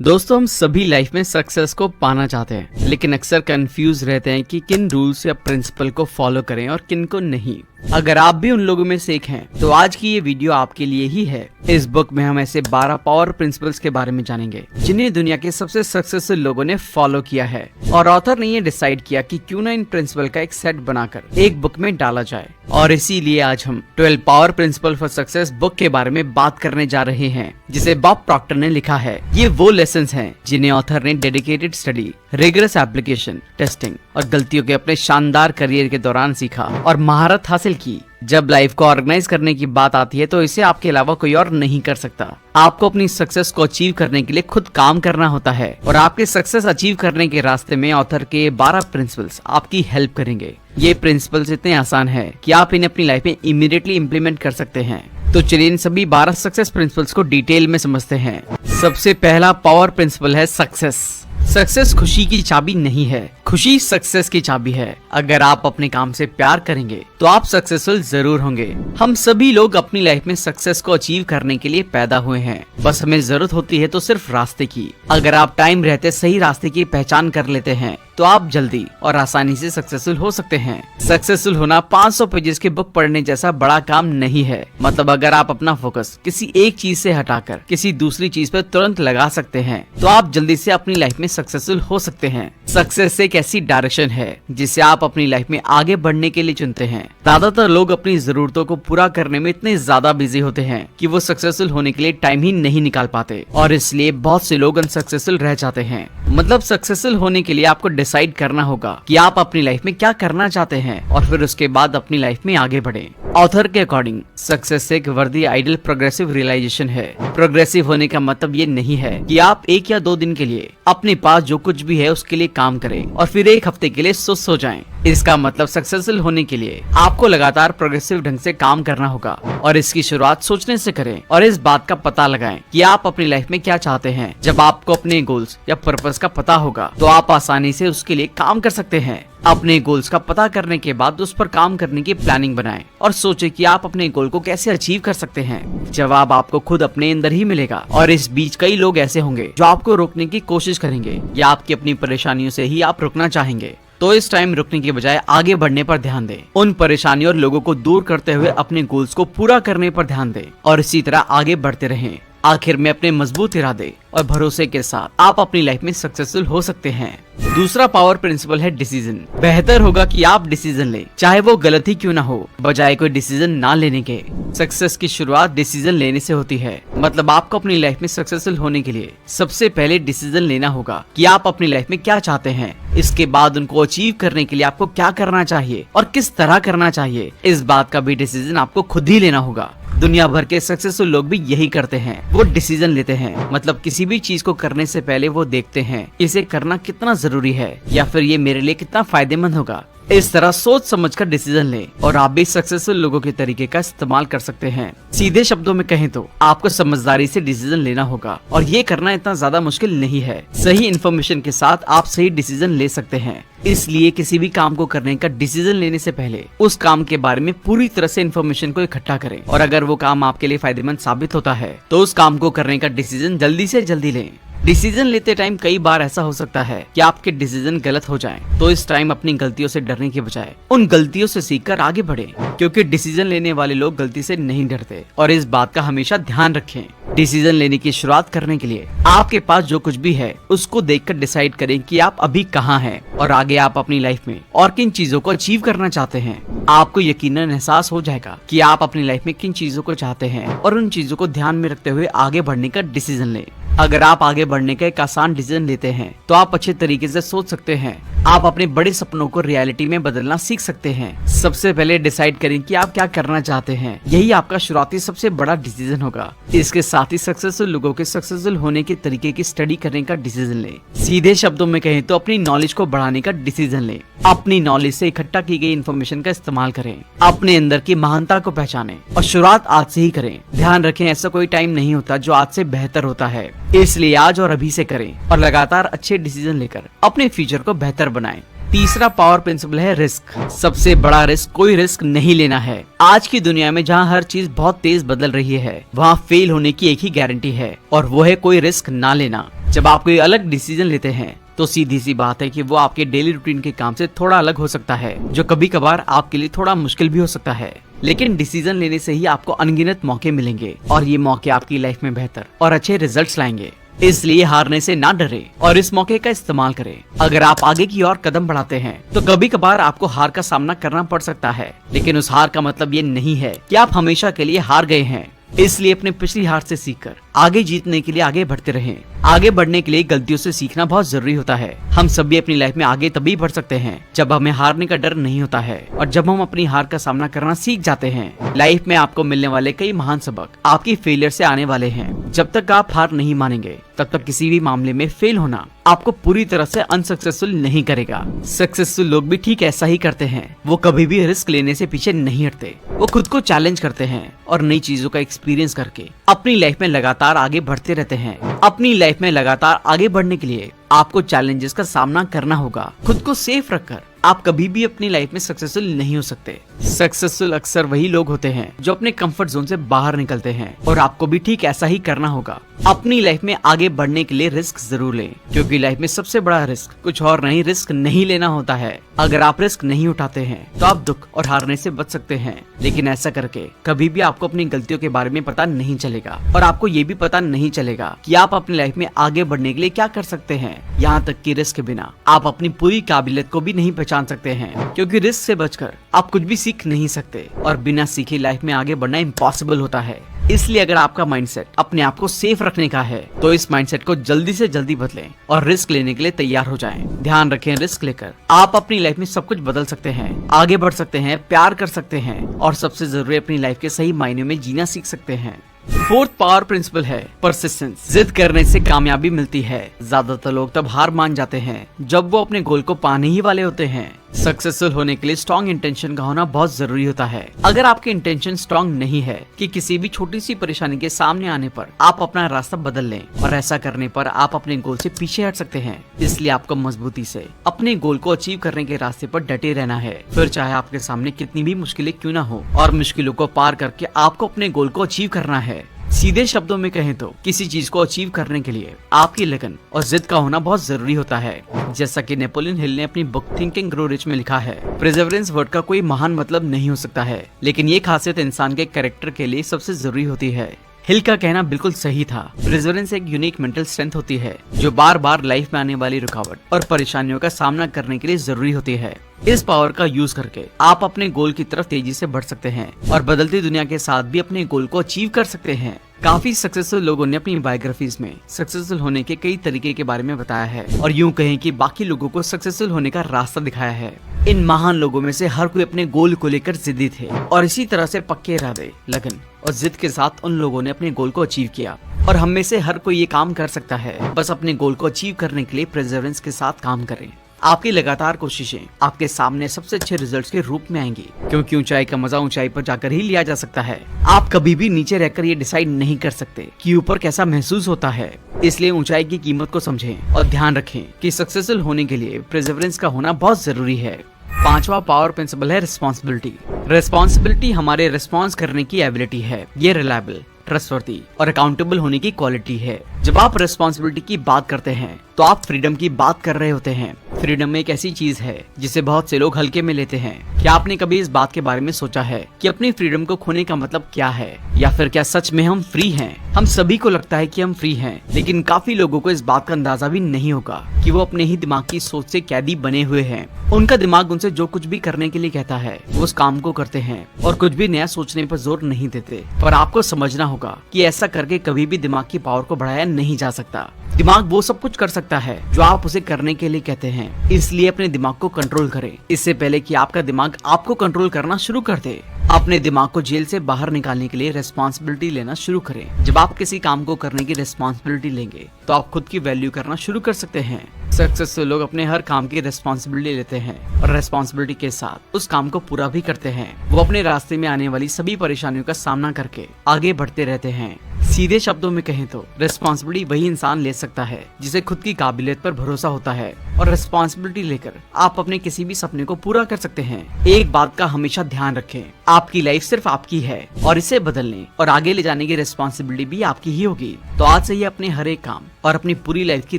दोस्तों, हम सभी लाइफ में सक्सेस को पाना चाहते हैं, लेकिन अक्सर कंफ्यूज रहते हैं कि किन रूल्स या प्रिंसिपल को फॉलो करें और किन को नहीं। अगर आप भी उन लोगों में से एक हैं, तो आज की ये वीडियो आपके लिए ही है। इस बुक में हम ऐसे 12 पावर प्रिंसिपल्स के बारे में जानेंगे जिन्हें दुनिया के सबसे सक्सेसफुल लोगों ने फॉलो किया है, और ऑथर ने ये डिसाइड किया कि क्यों ना इन प्रिंसिपल का एक सेट बनाकर एक बुक में डाला जाए। और इसीलिए आज हम 12 power principle for success book के बारे में बात करने जा रहे हैं, जिसे बॉब प्रॉक्टर ने लिखा है। ये वो लेसन्स हैं जिन्हें ऑथर ने dedicated study, rigorous application, testing और गलतियों के अपने शानदार करियर के दौरान सीखा और महारत हासिल की। जब लाइफ को ऑर्गेनाइज करने की बात आती है, तो इसे आपके अलावा कोई और नहीं कर सकता। आपको अपनी सक्सेस को अचीव करने के लिए खुद काम करना होता है, और आपके सक्सेस अचीव करने के रास्ते में ऑथर के 12 प्रिंसिपल्स आपकी हेल्प करेंगे। ये प्रिंसिपल्स इतने आसान है कि आप इन्हें अपनी लाइफ में इमीडिएटली इम्प्लीमेंट कर सकते हैं। तो चलिए इन सभी 12 सक्सेस प्रिंसिपल्स को डिटेल में समझते हैं। सबसे पहला पावर प्रिंसिपल है सक्सेस। सक्सेस खुशी की चाबी नहीं है, खुशी सक्सेस की चाबी है। अगर आप अपने काम से प्यार करेंगे तो आप सक्सेसफुल जरूर होंगे। हम सभी लोग अपनी लाइफ में सक्सेस को अचीव करने के लिए पैदा हुए हैं, बस हमें जरूरत होती है तो सिर्फ रास्ते की। अगर आप टाइम रहते सही रास्ते की पहचान कर लेते हैं, तो आप जल्दी और आसानी से सक्सेसफुल हो सकते हैं। सक्सेसफुल होना 500 पेजेस की बुक पढ़ने जैसा बड़ा काम नहीं है। मतलब अगर आप अपना फोकस किसी एक चीज से हटाकर किसी दूसरी चीज पर तुरंत लगा सकते हैं, तो आप जल्दी से अपनी लाइफ में सक्सेसफुल हो सकते हैं। सक्सेस एक ऐसी डायरेक्शन है जिसे आप अपनी लाइफ में आगे बढ़ने के लिए चुनते हैं। ज्यादातर लोग अपनी जरूरतों को पूरा करने में इतने ज्यादा बिजी होते हैं कि वो सक्सेसफुल होने के लिए टाइम ही नहीं निकाल पाते, और इसलिए बहुत से लोग अनसक्सेसफुल रह जाते हैं। मतलब सक्सेसफुल होने के लिए आपको डिसाइड करना होगा कि आप अपनी लाइफ में क्या करना चाहते हैं, और फिर उसके बाद अपनी लाइफ में आगे बढ़ें। ऑथर के अकॉर्डिंग सक्सेस एक वर्दी आइडियल प्रोग्रेसिव रियलाइजेशन है। प्रोग्रेसिव होने का मतलब ये नहीं है कि आप 1 या 2 दिन के लिए अपने पास जो कुछ भी है उसके लिए काम करें और फिर 1 हफ्ते के लिए सुस्त हो जाएं। इसका मतलब सक्सेसफुल होने के लिए आपको लगातार प्रोग्रेसिव ढंग से काम करना होगा, और इसकी शुरुआत सोचने से करें और इस बात का पता लगाएं कि आप अपनी लाइफ में क्या चाहते हैं। जब आपको अपने गोल्स या पर्पस का पता होगा, तो आप आसानी से उसके लिए काम कर सकते हैं। अपने गोल्स का पता करने के बाद उस पर काम करने की प्लानिंग बनाएं और सोचें कि आप अपने गोल को कैसे अचीव कर सकते हैं। जवाब आपको खुद अपने अंदर ही मिलेगा, और इस बीच कई लोग ऐसे होंगे जो आपको रोकने की कोशिश करेंगे या आपकी अपनी परेशानियों से ही आप रुकना चाहेंगे। तो इस टाइम रुकने की बजाय आगे बढ़ने पर ध्यान दें। उन परेशानियों और लोगों को दूर करते हुए अपने गोल्स को पूरा करने पर ध्यान दें, और इसी तरह आगे बढ़ते रहें। आखिर में अपने मजबूत इरादे और भरोसे के साथ आप अपनी लाइफ में सक्सेसफुल हो सकते हैं। दूसरा पावर प्रिंसिपल है डिसीजन। बेहतर होगा कि आप डिसीजन लें, चाहे वो गलत ही क्यों ना हो, बजाय कोई डिसीजन ना लेने के। सक्सेस की शुरुआत डिसीजन लेने से होती है। मतलब आपको अपनी लाइफ में सक्सेसफुल होने के लिए सबसे पहले डिसीजन लेना होगा कि आप अपनी लाइफ में क्या चाहते हैं। इसके बाद उनको अचीव करने के लिए आपको क्या करना चाहिए और किस तरह करना चाहिए, इस बात का भी डिसीजन आपको खुद ही लेना होगा। दुनिया भर के सक्सेसफुल लोग भी यही करते हैं, वो डिसीजन लेते हैं। मतलब किसी भी चीज को करने से पहले वो देखते हैं इसे करना कितना जरूरी है, या फिर ये मेरे लिए कितना फायदेमंद होगा। इस तरह सोच समझकर डिसीजन लें, और आप भी सक्सेसफुल लोगों के तरीके का इस्तेमाल कर सकते हैं। सीधे शब्दों में कहें तो आपको समझदारी से डिसीजन लेना होगा, और ये करना इतना ज्यादा मुश्किल नहीं है। सही इन्फॉर्मेशन के साथ आप सही डिसीजन ले सकते हैं। इसलिए किसी भी काम को करने का डिसीजन लेने से पहले उस काम के बारे में पूरी तरह से इन्फॉर्मेशन को इकट्ठा करें, और अगर वो काम आपके लिए फायदेमंद साबित होता है, तो उस काम को करने का डिसीजन जल्दी से जल्दी लें। डिसीजन लेते टाइम कई बार ऐसा हो सकता है कि आपके डिसीजन गलत हो जाएं, तो इस टाइम अपनी गलतियों से डरने के बजाय उन गलतियों से सीखकर आगे बढ़ें, क्योंकि डिसीजन लेने वाले लोग गलती से नहीं डरते। और इस बात का हमेशा ध्यान रखें। डिसीजन लेने की शुरुआत करने के लिए आपके पास जो कुछ भी है उसको देखकर डिसाइड करें कि आप अभी कहाँ हैं, और आगे आप अपनी लाइफ में और किन चीजों को अचीव करना चाहते हैं। आपको यकीनन एहसास हो जाएगा कि आप अपनी लाइफ में किन चीजों को चाहते हैं, और उन चीजों को ध्यान में रखते हुए आगे बढ़ने का डिसीजन लें। अगर आप आगे बढ़ने का एक आसान डिसीजन लेते हैं, तो आप अच्छे तरीके से सोच सकते हैं। आप अपने बड़े सपनों को रियलिटी में बदलना सीख सकते हैं। सबसे पहले डिसाइड करें कि आप क्या करना चाहते हैं। यही आपका शुरुआती सबसे बड़ा डिसीजन होगा। इसके साथ ही सक्सेसफुल लोगों के सक्सेसफुल होने के तरीके की स्टडी करने का डिसीजन लें। सीधे शब्दों में कहें तो अपनी नॉलेज को बढ़ाने का डिसीजन लें। अपनी नॉलेज से इकट्ठा की गई इन्फॉर्मेशन का इस्तेमाल करें। अपने अंदर की महानता को पहचानें, और शुरुआत आज से ही करें। ध्यान रखें, ऐसा कोई टाइम नहीं होता जो आज से बेहतर होता है। इसलिए आज और अभी से करें, और लगातार अच्छे डिसीजन लेकर अपने फ्यूचर को बेहतर बनाएं। तीसरा पावर प्रिंसिपल है रिस्क। सबसे बड़ा रिस्क कोई रिस्क नहीं लेना है। आज की दुनिया में जहां हर चीज बहुत तेज बदल रही है, वहां फेल होने की एक ही गारंटी है, और वो है कोई रिस्क ना लेना। जब आप कोई अलग डिसीजन लेते हैं तो सीधी सी बात है कि वो आपके डेली रूटीन के काम से थोड़ा अलग हो सकता है, जो कभी कभार आपके लिए थोड़ा मुश्किल भी हो सकता है। लेकिन डिसीजन लेने से ही आपको अनगिनत मौके मिलेंगे और ये मौके आपकी लाइफ में बेहतर और अच्छे रिजल्ट्स लाएंगे। इसलिए हारने से ना डरे और इस मौके का इस्तेमाल करें। अगर आप आगे की ओर कदम बढ़ाते हैं तो कभी कभार आपको हार का सामना करना पड़ सकता है, लेकिन उस हार का मतलब ये नहीं है कि आप हमेशा के लिए हार गए हैं। इसलिए अपने पिछली हार से सीखकर आगे जीतने के लिए आगे बढ़ते रहें। आगे बढ़ने के लिए गलतियों से सीखना बहुत जरूरी होता है। हम सभी अपनी लाइफ में आगे तभी बढ़ सकते हैं जब हमें हारने का डर नहीं होता है और जब हम अपनी हार का सामना करना सीख जाते हैं। लाइफ में आपको मिलने वाले कई महान सबक आपकी फेलियर से आने वाले हैं। जब तक आप हार नहीं मानेंगे तब तक किसी भी मामले में फेल होना आपको पूरी तरह से अनसक्सेसफुल नहीं करेगा। सक्सेसफुल लोग भी ठीक ऐसा ही करते हैं। वो कभी भी रिस्क लेने से पीछे नहीं हटते। वो खुद को चैलेंज करते हैं और नई चीजों का एक्सपीरियंस करके अपनी लाइफ में लगातार आगे बढ़ते रहते हैं। अपनी लाइफ में लगातार आगे बढ़ने के लिए आपको चैलेंजेस का सामना करना होगा। खुद को सेफ रखकर आप कभी भी अपनी लाइफ में सक्सेसफुल नहीं हो सकते। सक्सेसफुल अक्सर वही लोग होते हैं जो अपने कंफर्ट जोन से बाहर निकलते हैं और आपको भी ठीक ऐसा ही करना होगा। अपनी लाइफ में आगे बढ़ने के लिए रिस्क जरूर लें, क्योंकि लाइफ में सबसे बड़ा रिस्क कुछ और नहीं, रिस्क नहीं लेना होता है। अगर आप रिस्क नहीं उठाते हैं तो आप दुख और हारने से बच सकते हैं, लेकिन ऐसा करके कभी भी आपको अपनी गलतियों के बारे में पता नहीं चलेगा और आपको ये भी पता नहीं चलेगा कि आप अपनी लाइफ में आगे बढ़ने के लिए क्या कर सकते हैं। यहाँ तक कि रिस्क के बिना आप अपनी पूरी काबिलियत को भी नहीं पहचान सकते हैं, क्योंकि रिस्क से बचकर आप कुछ भी सीख नहीं सकते और बिना सीखे लाइफ में आगे बढ़ना इम्पॉसिबल होता है। इसलिए अगर आपका माइंडसेट अपने आप को सेफ रखने का है तो इस माइंडसेट को जल्दी से जल्दी बदलें और रिस्क लेने के लिए तैयार हो जाएं। ध्यान रखें, रिस्क लेकर आप अपनी लाइफ में सब कुछ बदल सकते हैं, आगे बढ़ सकते हैं, प्यार कर सकते हैं और सबसे जरूरी अपनी लाइफ के सही मायने में जीना सीख सकते हैं। फोर्थ पावर प्रिंसिपल है परसिस्टेंस। जिद करने से कामयाबी मिलती है। ज्यादातर लोग तब हार मान जाते हैं जब वो अपने गोल को पाने ही वाले होते हैं। सक्सेसफुल होने के लिए स्ट्रॉन्ग इंटेंशन का होना बहुत जरूरी होता है। अगर आपके इंटेंशन स्ट्रॉन्ग नहीं है कि किसी भी छोटी सी परेशानी के सामने आने पर आप अपना रास्ता बदल लें, और ऐसा करने पर आप अपने गोल से पीछे हट सकते हैं। इसलिए आपको मजबूती से अपने गोल को अचीव करने के रास्ते पर डटे रहना है, फिर चाहे आपके सामने कितनी भी मुश्किलें क्यों ना हो, और मुश्किलों को पार करके आपको अपने गोल को अचीव करना है। सीधे शब्दों में कहें तो किसी चीज को अचीव करने के लिए आपकी लगन और जिद का होना बहुत जरूरी होता है। जैसा कि नेपोलियन हिल ने अपनी बुक थिंकिंग ग्रो रिच में लिखा है, प्रिजर्वेरेंस वर्ड का कोई महान मतलब नहीं हो सकता है, लेकिन ये खासियत इंसान के कैरेक्टर के लिए सबसे जरूरी होती है। हिल का कहना बिल्कुल सही था। प्रिजर्वेरेंस एक यूनिक मेंटल स्ट्रेंथ होती है जो बार बार लाइफ में आने वाली रुकावट और परेशानियों का सामना करने के लिए जरूरी होती है। इस पावर का यूज करके आप अपने गोल की तरफ तेजी से बढ़ सकते हैं और बदलती दुनिया के साथ भी अपने गोल को अचीव कर सकते हैं। काफी सक्सेसफुल लोगों ने अपनी बायोग्राफीज में सक्सेसफुल होने के कई तरीके के बारे में बताया है और यूं कहें कि बाकी लोगों को सक्सेसफुल होने का रास्ता दिखाया है। इन महान लोगों में से हर कोई अपने गोल को लेकर जिद्दी थे और इसी तरह से पक्के इरादे, लगन और जिद के साथ उन लोगों ने अपने गोल को अचीव किया। और हम में से हर कोई ये काम कर सकता है, बस अपने गोल को अचीव करने के लिए परसिस्टेंस के साथ काम करें। आपकी लगातार कोशिशें आपके सामने सबसे अच्छे रिजल्ट्स के रूप में आएंगी, क्योंकि ऊंचाई का मजा ऊंचाई पर जाकर ही लिया जा सकता है। आप कभी भी नीचे रहकर ये डिसाइड नहीं कर सकते कि ऊपर कैसा महसूस होता है। इसलिए ऊंचाई की कीमत को समझें और ध्यान रखें कि सक्सेसफुल होने के लिए परसिस्टेंस का होना बहुत जरूरी है। पांचवा पावर प्रिंसिपल है रिस्पॉन्सिबिलिटी। रिस्पॉन्सिबिलिटी हमारे रिस्पॉन्स करने की एबिलिटी है। ये रिलायबल, ट्रस्टवर्दी और अकाउंटेबल होने की क्वालिटी है। जब आप रिस्पॉन्सिबिलिटी की बात करते हैं तो आप फ्रीडम की बात कर रहे होते हैं। फ्रीडम एक ऐसी चीज है जिसे बहुत से लोग हल्के में लेते हैं। क्या आपने कभी इस बात के बारे में सोचा है कि अपनी फ्रीडम को खोने का मतलब क्या है, या फिर क्या सच में हम फ्री हैं? हम सभी को लगता है कि हम फ्री हैं, लेकिन काफी लोगों को इस बात का अंदाजा भी नहीं होगा कि वो अपने ही दिमाग की सोच से कैदी बने हुए हैं। उनका दिमाग उनसे जो कुछ भी करने के लिए कहता है वो उस काम को करते हैं और कुछ भी नया सोचने पर जोर नहीं देते। पर आपको समझना होगा कि ऐसा करके कभी भी दिमाग की पावर को बढ़ाया नहीं जा सकता। दिमाग वो सब कुछ कर सकता है जो आप उसे करने के लिए कहते हैं। इसलिए अपने दिमाग को कंट्रोल करें इससे पहले कि आपका दिमाग आपको कंट्रोल करना शुरू कर दे। अपने दिमाग को जेल से बाहर निकालने के लिए रिस्पॉन्सिबिलिटी लेना शुरू करें। जब आप किसी काम को करने की रिस्पॉन्सिबिलिटी लेंगे तो आप खुद की वैल्यू करना शुरू कर सकते हैं। सक्सेसफुल लोग अपने हर काम की रिस्पॉन्सिबिलिटी लेते हैं और रिस्पॉन्सिबिलिटी के साथ उस काम को पूरा भी करते हैं। वो अपने रास्ते में आने वाली सभी परेशानियों का सामना करके आगे बढ़ते रहते हैं। सीधे शब्दों में कहें तो रिस्पॉन्सिबिलिटी वही इंसान ले सकता है जिसे खुद की काबिलियत पर भरोसा होता है, और रिस्पॉन्सिबिलिटी लेकर आप अपने किसी भी सपने को पूरा कर सकते हैं। एक बात का हमेशा ध्यान रखें आपकी लाइफ सिर्फ आपकी है और इसे बदलने और आगे ले जाने की रिस्पॉन्सिबिलिटी भी आपकी ही होगी। तो आज से ही अपने हर एक काम और अपनी पूरी लाइफ की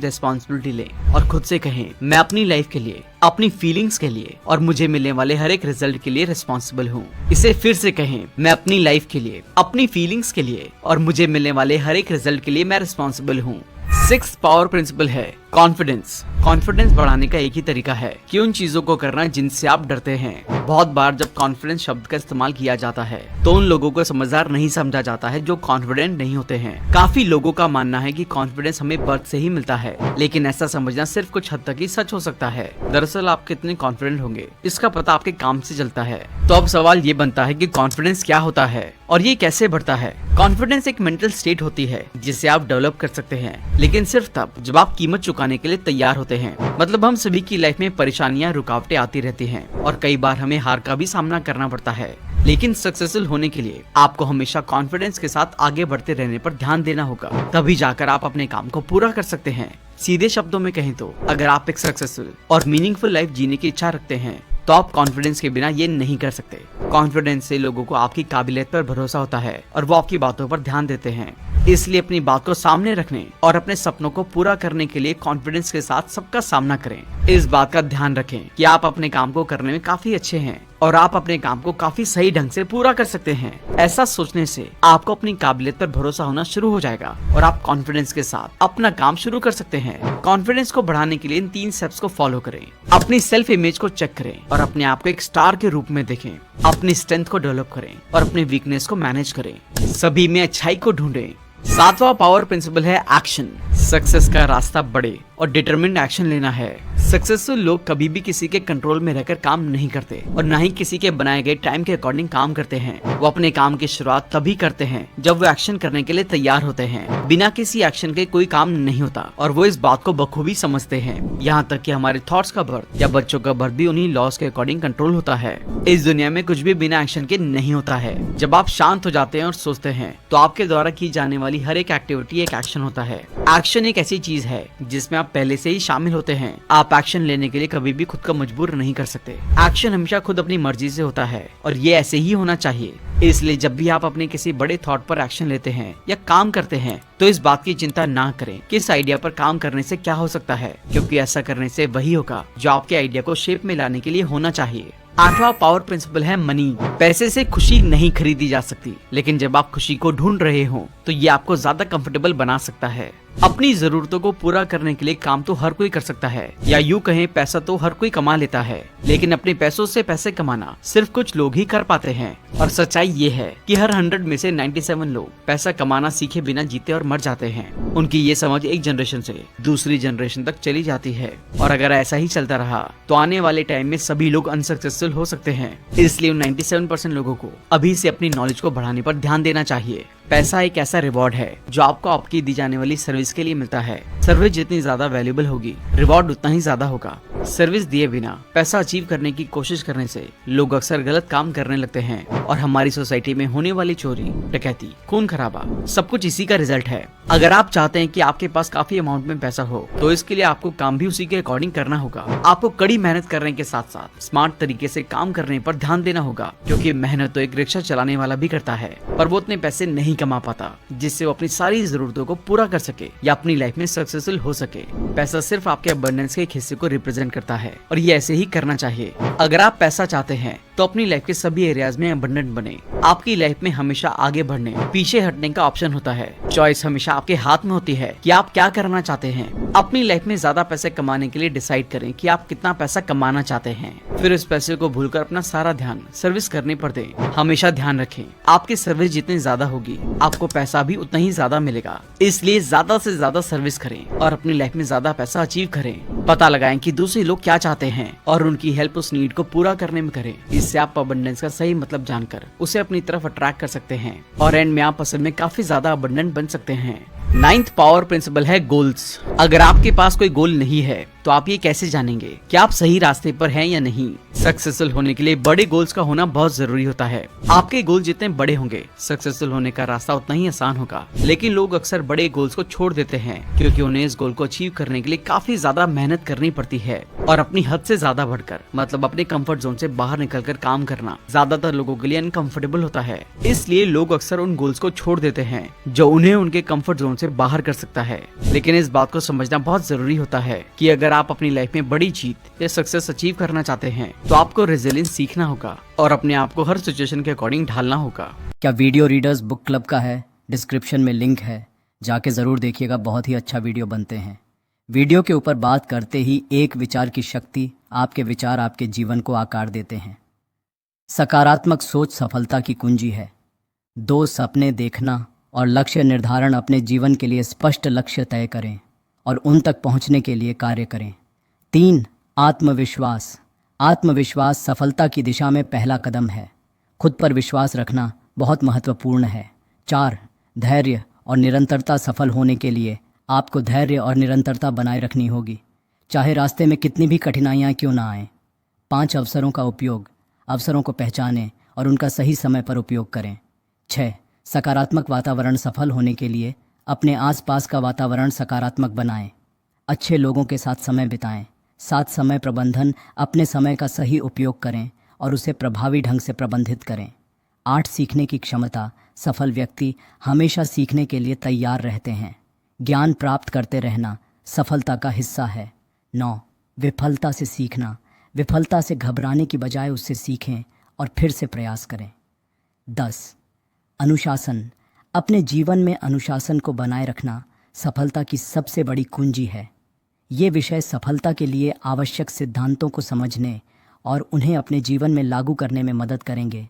रिस्पॉन्सिबिलिटी लें और खुद से कहें, मैं अपनी लाइफ के लिए, अपनी फीलिंग्स के लिए और मुझे मिलने वाले हर एक रिजल्ट के लिए रिस्पॉन्सिबल हूँ। इसे फिर से कहें, मैं अपनी लाइफ के लिए, अपनी फीलिंग्स के लिए और मुझे मिलने वाले हर एक रिजल्ट के लिए मैं रिस्पॉन्सिबल हूँ। 6th पावर प्रिंसिपल है कॉन्फिडेंस। कॉन्फिडेंस बढ़ाने का एक ही तरीका है कि उन चीजों को करना जिनसे आप डरते हैं। बहुत बार जब कॉन्फिडेंस शब्द का इस्तेमाल किया जाता है तो उन लोगों को समझदार नहीं समझा जाता है जो कॉन्फिडेंट नहीं होते हैं। काफी लोगों का मानना है कि कॉन्फिडेंस हमें बर्थ से ही मिलता है, लेकिन ऐसा समझना सिर्फ कुछ हद तक ही सच हो सकता है। दरअसल आप कितने कॉन्फिडेंट होंगे इसका पता आपके काम से चलता है। तो अब सवाल ये बनता है कि कॉन्फिडेंस क्या होता है और ये कैसे बढ़ता है। कॉन्फिडेंस एक मेंटल स्टेट होती है जिसे आप डेवलप कर सकते हैं, लेकिन सिर्फ तब जब आप कीमत चुकाने के लिए तैयार होते हैं। मतलब हम सभी की लाइफ में परेशानियां, रुकावटें आती रहती हैं और कई बार हमें हार का भी सामना करना पड़ता है। लेकिन सक्सेसफुल होने के लिए आपको हमेशा कॉन्फिडेंस के साथ आगे बढ़ते रहने पर ध्यान देना होगा, तभी जाकर आप अपने काम को पूरा कर सकते हैं। सीधे शब्दों में कहें तो अगर आप एक सक्सेसफुल और मीनिंगफुल लाइफ जीने की इच्छा रखते हैं तो आप कॉन्फिडेंस के बिना ये नहीं कर सकते। कॉन्फिडेंस से लोगों को आपकी काबिलियत पर भरोसा होता है और वो आपकी बातों पर ध्यान देते हैं। इसलिए अपनी बात को सामने रखने और अपने सपनों को पूरा करने के लिए कॉन्फिडेंस के साथ सबका सामना करें। इस बात का ध्यान रखें कि आप अपने काम को करने में काफी अच्छे हैं और आप अपने काम को काफी सही ढंग से पूरा कर सकते हैं। ऐसा सोचने से आपको अपनी काबिलियत पर भरोसा होना शुरू हो जाएगा और आप कॉन्फिडेंस के साथ अपना काम शुरू कर सकते हैं। कॉन्फिडेंस को बढ़ाने के लिए इन 3 स्टेप्स को फॉलो करें। अपनी सेल्फ इमेज को चेक करें और अपने आप को एक स्टार के रूप में देखें। अपनी स्ट्रेंथ को डेवलप करें और अपनी वीकनेस को मैनेज करें। सभी में अच्छाई को ढूंढें। 7वां पावर प्रिंसिपल है एक्शन। सक्सेस का रास्ता बड़े और डिटरमिन्ड एक्शन लेना है। सक्सेसफुल लोग कभी भी किसी के कंट्रोल में रहकर काम नहीं करते और न ही किसी के बनाए गए टाइम के अकॉर्डिंग काम करते हैं। वो अपने काम की शुरुआत तभी करते हैं जब वो एक्शन करने के लिए तैयार होते हैं। बिना किसी एक्शन के कोई काम नहीं होता और वो इस बात को बखूबी समझते हैं। यहाँ तक कि हमारे थॉट्स का बर्थ या बच्चों का बर्थ भी उन्हीं लॉज के अकॉर्डिंग कंट्रोल होता है। इस दुनिया में कुछ भी बिना एक्शन के नहीं होता है। जब आप शांत हो जाते हैं और सोचते हैं तो आपके द्वारा की जाने वाली हर एक एक्टिविटी एक एक्शन होता है। एक्शन एक ऐसी चीज है जिसमें आप पहले से ही शामिल होते हैं। आप एक्शन लेने के लिए कभी भी खुद को मजबूर नहीं कर सकते। एक्शन हमेशा खुद अपनी मर्जी से होता है और ये ऐसे ही होना चाहिए। इसलिए जब भी आप अपने किसी बड़े थॉट पर एक्शन लेते हैं या काम करते हैं तो इस बात की चिंता ना करें कि इस आइडिया पर काम करने से क्या हो सकता है, क्योंकि ऐसा करने से वही होगा जो आपके आइडिया को शेप में लाने के लिए होना चाहिए। 8वां पावर प्रिंसिपल है मनी। पैसे से खुशी नहीं खरीदी जा सकती, लेकिन जब आप खुशी को ढूंढ रहे हो तो ये आपको ज्यादा कंफर्टेबल बना सकता है। अपनी जरूरतों को पूरा करने के लिए काम तो हर कोई कर सकता है, या यूं कहें पैसा तो हर कोई कमा लेता है, लेकिन अपने पैसों से पैसे कमाना सिर्फ कुछ लोग ही कर पाते हैं। और सच्चाई ये है कि हर 100 में से 97 लोग पैसा कमाना सीखे बिना जीते और मर जाते हैं। उनकी ये समझ एक जनरेशन से दूसरी जनरेशन तक चली जाती है और अगर ऐसा ही चलता रहा तो आने वाले टाइम में सभी लोग अनसक्सेसफुल हो सकते हैं। इसलिए 97% लोगों को अभी से अपनी नॉलेज को बढ़ाने पर ध्यान देना चाहिए। पैसा एक ऐसा रिवॉर्ड है जो आपको आपकी दी जाने वाली सर्विस के लिए मिलता है। सर्विस जितनी ज्यादा वैल्यूएबल होगी, रिवॉर्ड उतना ही ज्यादा होगा। सर्विस दिए बिना पैसा अचीव करने की कोशिश करने से लोग अक्सर गलत काम करने लगते हैं और हमारी सोसाइटी में होने वाली चोरी, डकैती, खून खराबा सब कुछ इसी का रिजल्ट है। अगर आप चाहते हैं कि आपके पास काफी अमाउंट में पैसा हो तो इसके लिए आपको काम भी उसी के अकॉर्डिंग करना होगा। आपको कड़ी मेहनत करने के साथ साथ स्मार्ट तरीके से काम करने पर ध्यान देना होगा, क्योंकि मेहनत तो एक रिक्शा चलाने वाला भी करता है पर वो उतने पैसे नहीं कमा पाता जिससे वो अपनी सारी जरूरतों को पूरा कर सके या अपनी लाइफ में सक्सेसफुल हो सके। पैसा सिर्फ आपके अबंडेंस के एक हिस्से को रिप्रेजेंट करता है और ये ऐसे ही करना चाहिए। अगर आप पैसा चाहते हैं तो अपनी लाइफ के सभी एरियाज में अबंडेंट बने। आपकी लाइफ में हमेशा आगे बढ़ने, पीछे हटने का ऑप्शन होता है। चॉइस हमेशा आपके हाथ में होती है कि आप क्या करना चाहते हैं। अपनी लाइफ में ज्यादा पैसे कमाने के लिए डिसाइड करें कि आप कितना पैसा कमाना चाहते हैं, फिर इस पैसे को भूलकर अपना सारा ध्यान सर्विस करने पर दें। हमेशा ध्यान रखें, आपकी सर्विस जितनी ज्यादा होगी आपको पैसा भी उतना ही ज्यादा मिलेगा। इसलिए ज्यादा से ज्यादा सर्विस करें और अपनी लाइफ में ज्यादा पैसा अचीव करें। पता लगाएं कि दूसरे लोग क्या चाहते हैं और उनकी हेल्प उस नीड को पूरा करने में करें। इससे आप अबंडेंस का सही मतलब जानकर उसे अपनी तरफ अट्रैक्ट कर सकते हैं और एंड में आप असल में काफी ज्यादा अबंडेंट बन सकते हैं। 9th पावर प्रिंसिपल है गोल्स। अगर आपके पास कोई गोल नहीं है तो आप ये कैसे जानेंगे कि आप सही रास्ते पर हैं या नहीं। सक्सेसफुल होने के लिए बड़े गोल्स का होना बहुत जरूरी होता है। आपके गोल जितने बड़े होंगे सक्सेसफुल होने का रास्ता उतना ही आसान होगा, लेकिन लोग अक्सर बड़े गोल्स को छोड़ देते हैं क्योंकि उन्हें इस गोल को अचीव करने के लिए काफी ज्यादा मेहनत करनी पड़ती है। और अपनी हद से ज्यादा बढ़कर मतलब अपने कंफर्ट जोन से बाहर निकलकर काम करना ज्यादातर लोगों के लिए अनकंफर्टेबल होता है। इसलिए लोग अक्सर उन गोल्स को छोड़ देते हैं जो उन्हें उनके कंफर्ट जोन से बाहर कर सकता है। लेकिन इस बात को समझना बहुत जरूरी होता है कि अगर आप अपनी लाइफ में बड़ी जीत या सक्सेस अचीव करना चाहते हैं तो आपको रेजिलियंस सीखना होगा और अपने आप को हर सिचुएशन के अकॉर्डिंग ढालना होगा। क्या वीडियो रीडर्स बुक क्लब का है? डिस्क्रिप्शन में लिंक है, जाके ज़रूर देखिएगा, बहुत ही अच्छा वीडियो बनते हैं। वीडियो के ऊपर बात करते ही एक विचार की शक्ति, आपके विचार आपके जीवन को आकार देते हैं। सकारात्मक सोच सफलता की कुंजी है। 2 सपने देखना और लक्ष्य निर्धारण, अपने जीवन के लिए स्पष्ट लक्ष्य तय करें और उन तक पहुंचने के लिए कार्य करें। 3 आत्मविश्वास। आत्मविश्वास सफलता की दिशा में पहला कदम है। खुद पर विश्वास रखना बहुत महत्वपूर्ण है। 4 धैर्य और निरंतरता। सफल होने के लिए आपको धैर्य और निरंतरता बनाए रखनी होगी, चाहे रास्ते में कितनी भी कठिनाइयाँ क्यों ना आएं। 5 अवसरों का उपयोग। अवसरों को पहचानें और उनका सही समय पर उपयोग करें। 6 सकारात्मक वातावरण। सफल होने के लिए अपने आसपास का वातावरण सकारात्मक बनाएं। अच्छे लोगों के साथ समय बिताएं। 7 समय प्रबंधन। अपने समय का सही उपयोग करें और उसे प्रभावी ढंग से प्रबंधित करें। 8 सीखने की क्षमता। सफल व्यक्ति हमेशा सीखने के लिए तैयार रहते हैं। ज्ञान प्राप्त करते रहना सफलता का हिस्सा है। 9 विफलता से सीखना। विफलता से घबराने की बजाय उससे सीखें और फिर से प्रयास करें। 10 अनुशासन। अपने जीवन में अनुशासन को बनाए रखना सफलता की सबसे बड़ी कुंजी है। ये विषय सफलता के लिए आवश्यक सिद्धांतों को समझने और उन्हें अपने जीवन में लागू करने में मदद करेंगे।